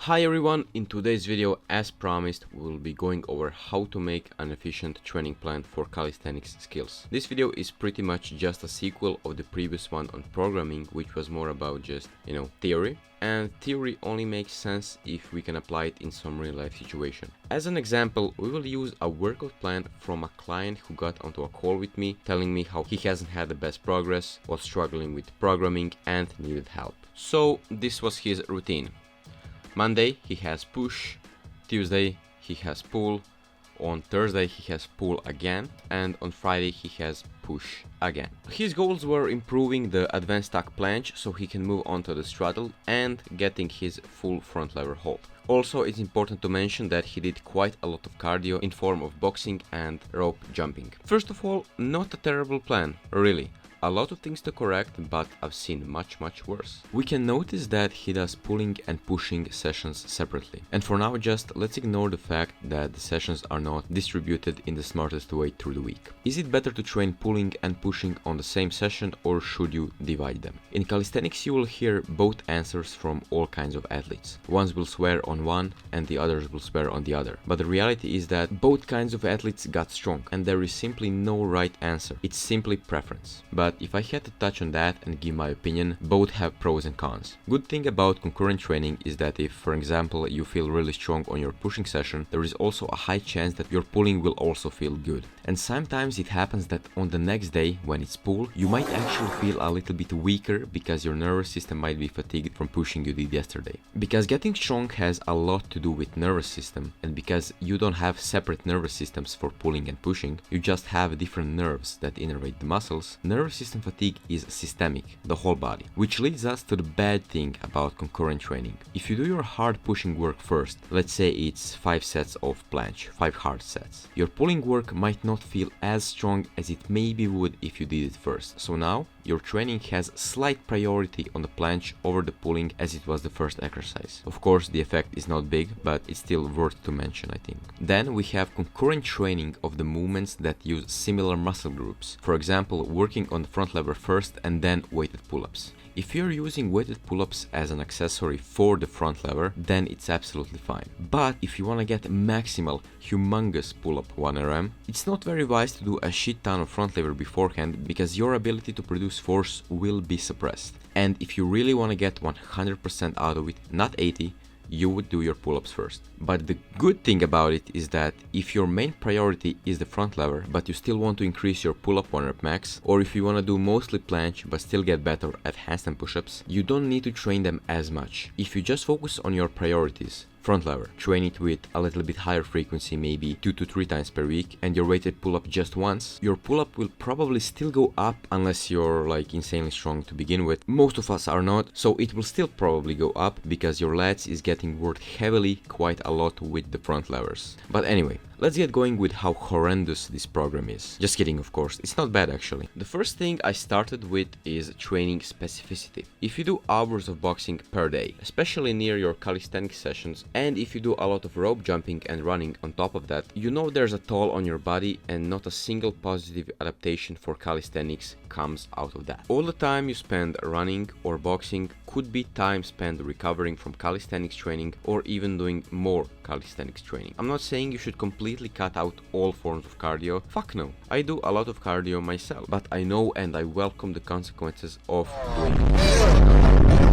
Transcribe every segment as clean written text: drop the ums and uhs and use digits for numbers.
Hi everyone, in today's video, as promised, we'll be going over how to make an efficient training plan for calisthenics skills. This video is pretty much just a sequel of the previous one on programming, which was more about just, theory. And theory only makes sense if we can apply it in some real life situation. As an example, we will use a workout plan from a client who got onto a call with me, telling me how he hasn't had the best progress, was struggling with programming and needed help. So this was his routine. Monday he has push, Tuesday he has pull, on Thursday he has pull again, and on Friday he has push again. His goals were improving the advanced tuck planche so he can move on to the straddle and getting his full front lever hold. Also, it's important to mention that he did quite a lot of cardio in form of boxing and rope jumping. First of all, not a terrible plan, really. A lot of things to correct, but I've seen much worse. We can notice that he does pulling and pushing sessions separately. And for now, just let's ignore the fact that the sessions are not distributed in the smartest way through the week. Is it better to train pulling and pushing on the same session, or should you divide them? In calisthenics, you will hear both answers from all kinds of athletes. Ones will swear on one and the others will swear on the other. But the reality is that both kinds of athletes got strong, and there is simply no right answer. It's simply preference. But if I had to touch on that and give my opinion, both have pros and cons. Good thing about concurrent training is that if, for example, you feel really strong on your pushing session, there is also a high chance that your pulling will also feel good. And sometimes it happens that on the next day, when it's pull, you might actually feel a little bit weaker because your nervous system might be fatigued from pushing you did yesterday. Because getting strong has a lot to do with nervous system, and because you don't have separate nervous systems for pulling and pushing, you just have different nerves that innervate the muscles. Nervous system fatigue is systemic, the whole body, which leads us to the bad thing about concurrent training. If you do your hard pushing work first, let's say it's 5 sets of planche, 5 hard sets, your pulling work might not feel as strong as it maybe would if you did it first. So now your training has slight priority on the planche over the pulling as it was the first exercise. Of course, the effect is not big, but it's still worth to mention, I think. Then we have concurrent training of the movements that use similar muscle groups. For example, working on the front lever first and then weighted pull-ups. If you're using weighted pull-ups as an accessory for the front lever, then it's absolutely fine. But if you want to get maximal, humongous pull-up 1RM, it's not very wise to do a shit ton of front lever beforehand because your ability to produce force will be suppressed. And if you really want to get 100% out of it, not 80, you would do your pull-ups first. But the good thing about it is that if your main priority is the front lever, but you still want to increase your pull-up 1-rep max, or if you want to do mostly planche but still get better at handstand push-ups, you don't need to train them as much. If you just focus on your priorities, front lever, train it with a little bit higher frequency, maybe 2 to 3 times per week, and your weighted pull-up just once, your pull-up will probably still go up unless you're like insanely strong to begin with. Most of us are not, so it will still probably go up because your lats is getting worked heavily quite a lot with the front levers. But anyway, let's get going with how horrendous this program is. Just kidding, of course, it's not bad actually. The first thing I started with is training specificity. If you do hours of boxing per day, especially near your calisthenics sessions, and if you do a lot of rope jumping and running on top of that, you know there's a toll on your body and not a single positive adaptation for calisthenics comes out of that. All the time you spend running or boxing could be time spent recovering from calisthenics training or even doing more calisthenics training. I'm not saying you should completely cut out all forms of cardio. Fuck no. I do a lot of cardio myself, but I know and I welcome the consequences of doing it.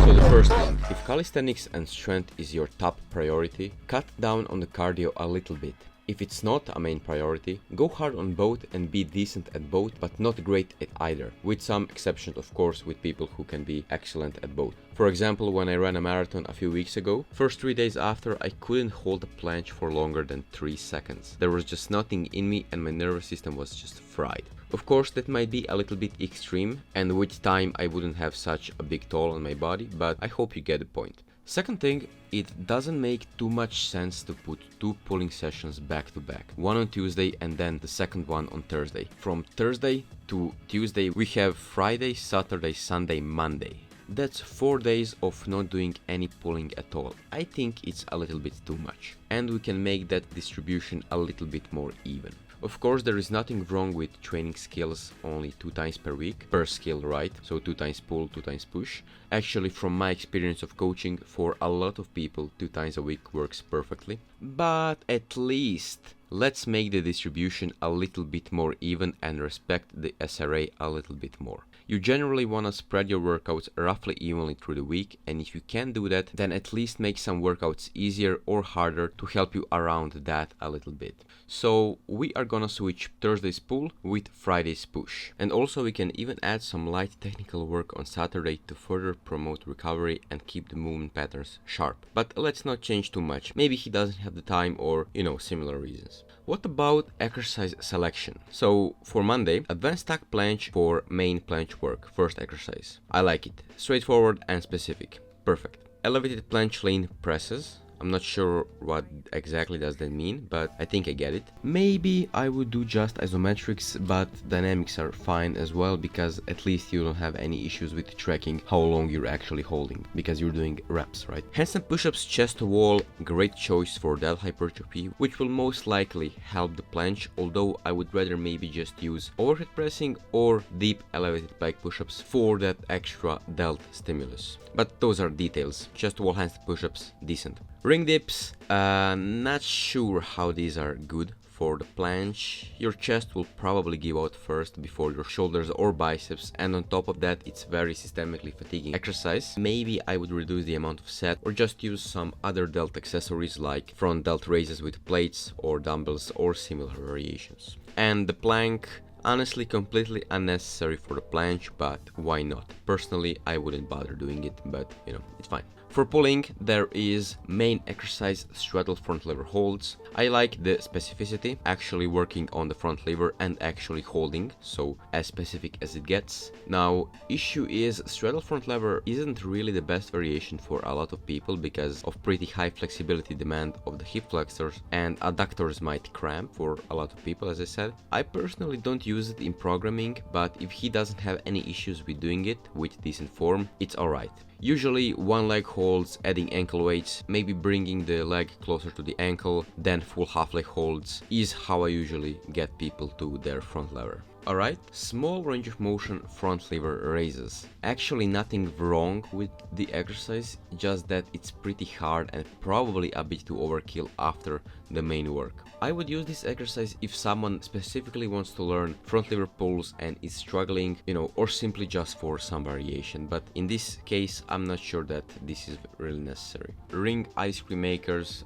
So the first thing, if calisthenics and strength is your top priority, cut down on the cardio a little bit. If it's not a main priority, go hard on both and be decent at both, but not great at either, with some exceptions of course with people who can be excellent at both. For example, when I ran a marathon a few weeks ago, first 3 days after I couldn't hold a planche for longer than 3 seconds. There was just nothing in me and my nervous system was just fried. Of course, that might be a little bit extreme, and with time I wouldn't have such a big toll on my body, but I hope you get the point. Second thing, it doesn't make too much sense to put 2 pulling sessions back to back, one on Tuesday and then the second one on Thursday. From Thursday to Tuesday we have Friday, Saturday, Sunday, Monday. That's 4 days of not doing any pulling at all. I think it's a little bit too much, and we can make that distribution a little bit more even. Of course, there is nothing wrong with training skills only 2 times per week, per skill, right? So 2 times pull, 2 times push. Actually, from my experience of coaching, for a lot of people, 2 times a week works perfectly. But at least let's make the distribution a little bit more even and respect the SRA a little bit more. You generally want to spread your workouts roughly evenly through the week, and if you can do that, then at least make some workouts easier or harder to help you around that a little bit. So we are gonna switch Thursday's pull with Friday's push. And also we can even add some light technical work on Saturday to further promote recovery and keep the movement patterns sharp. But let's not change too much. Maybe he doesn't have the time or, similar reasons. What about exercise selection? So for Monday, advanced stack planche for main planche work, first exercise. I like it. Straightforward and specific. Perfect. Elevated planche lean presses. I'm not sure what exactly does that mean, but I think I get it. Maybe I would do just isometrics, but dynamics are fine as well, because at least you don't have any issues with tracking how long you're actually holding, because you're doing reps, right? Handstand push-ups chest to wall, great choice for delt hypertrophy, which will most likely help the planche, although I would rather maybe just use overhead pressing or deep elevated pike push-ups for that extra delt stimulus. But those are details. Chest to wall handstand push-ups, decent. Ring dips, not sure how these are good for the planche. Your chest will probably give out first before your shoulders or biceps, and on top of that it's very systemically fatiguing exercise. Maybe I would reduce the amount of set or just use some other delt accessories like front delt raises with plates or dumbbells or similar variations. And the plank, honestly completely unnecessary for the planche, but why not? Personally, I wouldn't bother doing it, but it's fine. For pulling, there is main exercise straddle front lever holds. I like the specificity, actually working on the front lever and actually holding, so as specific as it gets. Now, issue is straddle front lever isn't really the best variation for a lot of people because of pretty high flexibility demand of the hip flexors, and adductors might cramp for a lot of people, as I said. I personally don't use it in programming, but if he doesn't have any issues with doing it with decent form, it's alright. Usually one leg holds, adding ankle weights, maybe bringing the leg closer to the ankle, then full half leg holds is how I usually get people to their front lever. Alright, small range of motion front lever raises. Actually nothing wrong with the exercise, just that it's pretty hard and probably a bit too overkill after the main work. I would use this exercise if someone specifically wants to learn front lever pulls and is struggling, or simply just for some variation, but in this case I'm not sure that this is really necessary. Ring ice cream makers,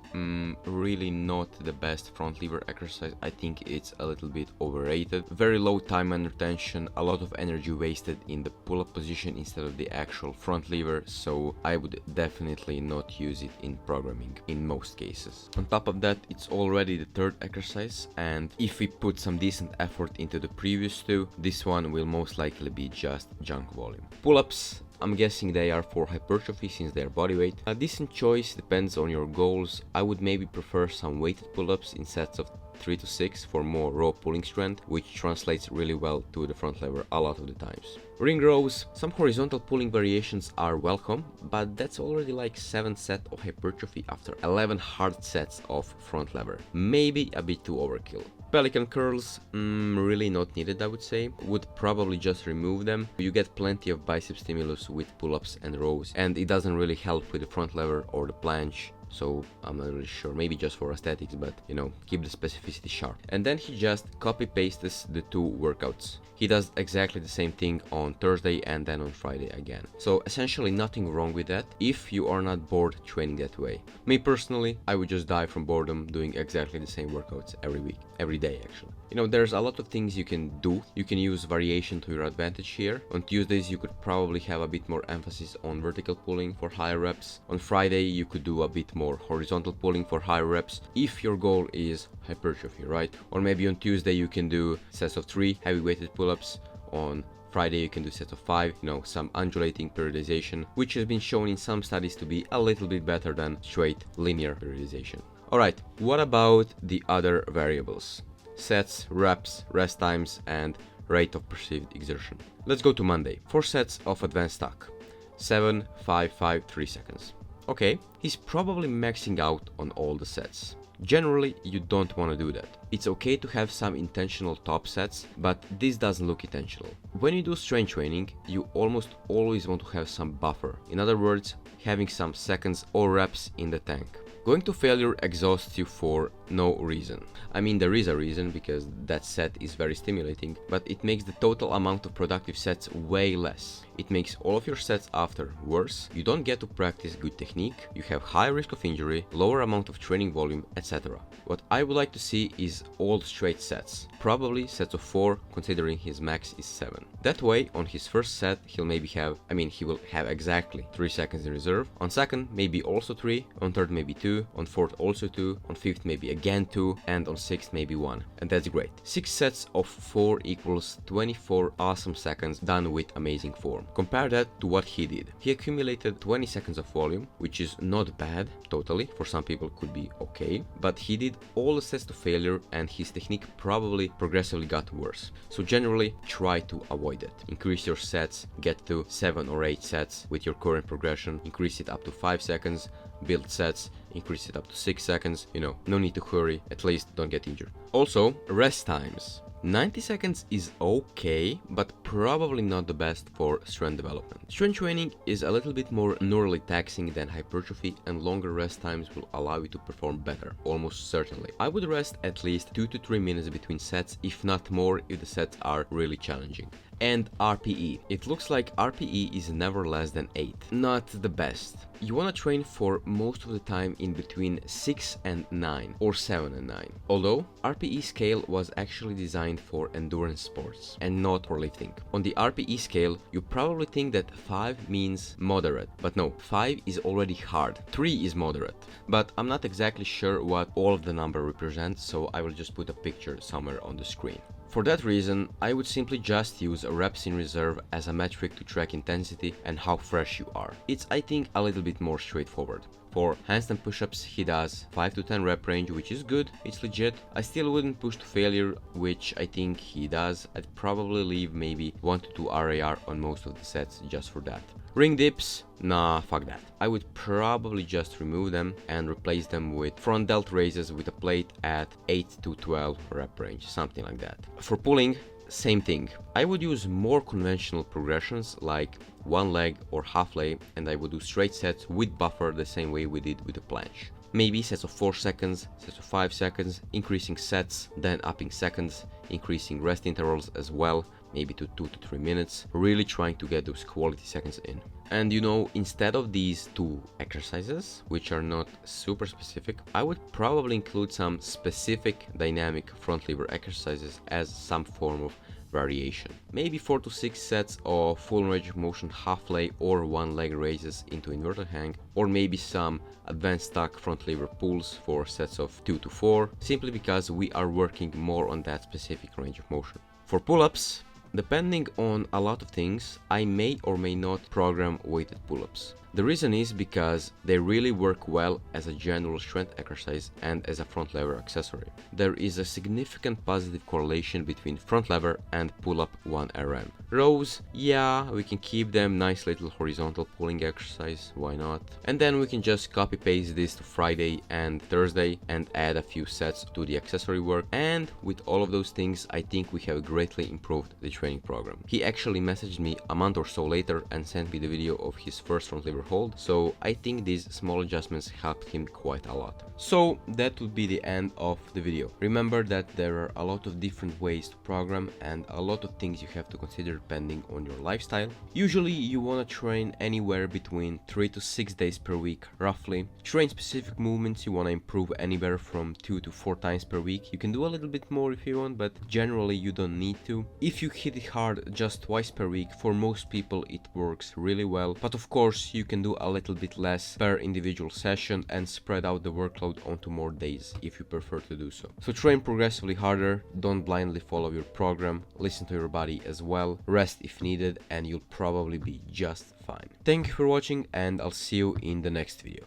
really not the best front lever exercise. I think it's a little bit overrated. Very low time under tension, a lot of energy wasted in the pull-up position instead of the actual front lever, so I would definitely not use it in programming in most cases. On top of that, it's already the third exercise, and if we put some decent effort into the previous two, this one will most likely be just junk volume. Pull-ups, I'm guessing they are for hypertrophy since they are bodyweight. A decent choice, depends on your goals. I would maybe prefer some weighted pull-ups in sets of 3 to 6 for more raw pulling strength, which translates really well to the front lever a lot of the times. Ring rows, some horizontal pulling variations are welcome, but that's already like 7 sets of hypertrophy after 11 hard sets of front lever. Maybe a bit too overkill. Pelican curls, really not needed, I would say. Would probably just remove them. You get plenty of bicep stimulus with pull-ups and rows, and it doesn't really help with the front lever or the planche. So I'm not really sure, maybe just for aesthetics, but keep the specificity sharp. And then he just copy pastes the two workouts. He does exactly the same thing on Thursday and then on Friday again. So essentially nothing wrong with that if you are not bored training that way. Me personally, I would just die from boredom doing exactly the same workouts every week, every day actually. There's a lot of things you can do. You can use variation to your advantage here. On Tuesdays you could probably have a bit more emphasis on vertical pulling for higher reps. On Friday you could do a bit more horizontal pulling for higher reps if your goal is hypertrophy, right? Or maybe on Tuesday you can do sets of 3 heavy weighted pull-ups. On Friday you can do sets of 5, some undulating periodization, which has been shown in some studies to be a little bit better than straight linear periodization. Alright, what about the other variables? Sets, reps, rest times, and rate of perceived exertion. Let's go to Monday. 4 sets of advanced stack. 7, 5, 5, 3 seconds. Okay, he's probably maxing out on all the sets. Generally, you don't want to do that. It's okay to have some intentional top sets, but this doesn't look intentional. When you do strength training, you almost always want to have some buffer. In other words, having some seconds or reps in the tank. Going to failure exhausts you for no reason. I mean, there is a reason, because that set is very stimulating, but it makes the total amount of productive sets way less. It makes all of your sets after worse, you don't get to practice good technique, you have high risk of injury, lower amount of training volume, etc. What I would like to see is all straight sets, probably sets of 4, considering his max is 7. That way, on his first set, he will have exactly 3 seconds in reserve, on second maybe also 3, on third maybe 2, on fourth also 2, on fifth maybe again 2, and on sixth maybe 1. And that's great. 6 sets of 4 equals 24 awesome seconds done with amazing form. Compare that to what he did. He accumulated 20 seconds of volume, which is not bad, totally, for some people could be okay, but he did all the sets to failure and his technique probably progressively got worse. So generally, try to avoid it. Increase your sets, get to 7 or 8 sets with your current progression, increase it up to 5 seconds, build sets, increase it up to 6 seconds, no need to hurry, at least don't get injured. Also, rest times. 90 seconds is okay, but probably not the best for strength development. Strength training is a little bit more neurally taxing than hypertrophy, and longer rest times will allow you to perform better, almost certainly. I would rest at least 2 to 3 minutes between sets, if not more if the sets are really challenging. And RPE. It looks like RPE is never less than 8. Not the best. You want to train for most of the time in between 6 and 9 or 7 and 9. Although RPE scale was actually designed for endurance sports and not for lifting. On the RPE scale, you probably think that 5 means moderate, but no, 5 is already hard. 3 is moderate, but I'm not exactly sure what all of the number represents, so I will just put a picture somewhere on the screen. For that reason, I would simply just use reps in reserve as a metric to track intensity and how fresh you are. It's, I think, a little bit more straightforward. For handstand push-ups, he does 5 to 10 rep range, which is good, it's legit. I still wouldn't push to failure, which I think he does. I'd probably leave maybe 1 to 2 RAR on most of the sets just for that. Ring dips, nah, fuck that. I would probably just remove them and replace them with front delt raises with a plate at 8 to 12 rep range, something like that. For pulling, same thing. I would use more conventional progressions like one leg or half leg, and I would do straight sets with buffer the same way we did with the planche. Maybe sets of 4 seconds, sets of 5 seconds, increasing sets, then upping seconds, increasing rest intervals as well, maybe to 2 to 3 minutes, really trying to get those quality seconds in. And instead of these 2 exercises, which are not super specific, I would probably include some specific dynamic front lever exercises as some form of variation. Maybe 4 to 6 sets of full range of motion half leg or one leg raises into inverted hang, or maybe some advanced stack front lever pulls for sets of 2 to 4, simply because we are working more on that specific range of motion. For pull-ups, depending on a lot of things, I may or may not program weighted pull-ups. The reason is because they really work well as a general strength exercise and as a front lever accessory. There is a significant positive correlation between front lever and pull-up 1RM. Rows, yeah, we can keep them nice little horizontal pulling exercise, why not? And then we can just copy paste this to Friday and Thursday and add a few sets to the accessory work. And with all of those things, I think we have greatly improved the training program. He actually messaged me a month or so later and sent me the video of his first front lever hold, so I think these small adjustments helped him quite a lot. So that would be the end of the video. Remember that there are a lot of different ways to program and a lot of things you have to consider depending on your lifestyle. Usually you want to train anywhere between 3 to 6 days per week, roughly. Train specific movements you want to improve anywhere from 2 to 4 times per week. You can do a little bit more if you want, but generally you don't need to. If you hit it hard just twice per week, for most people it works really well, but of course you can do a little bit less per individual session and spread out the workload onto more days if you prefer to do so. So train progressively harder, don't blindly follow your program, listen to your body as well, rest if needed, and you'll probably be just fine. Thank you for watching, and I'll see you in the next video.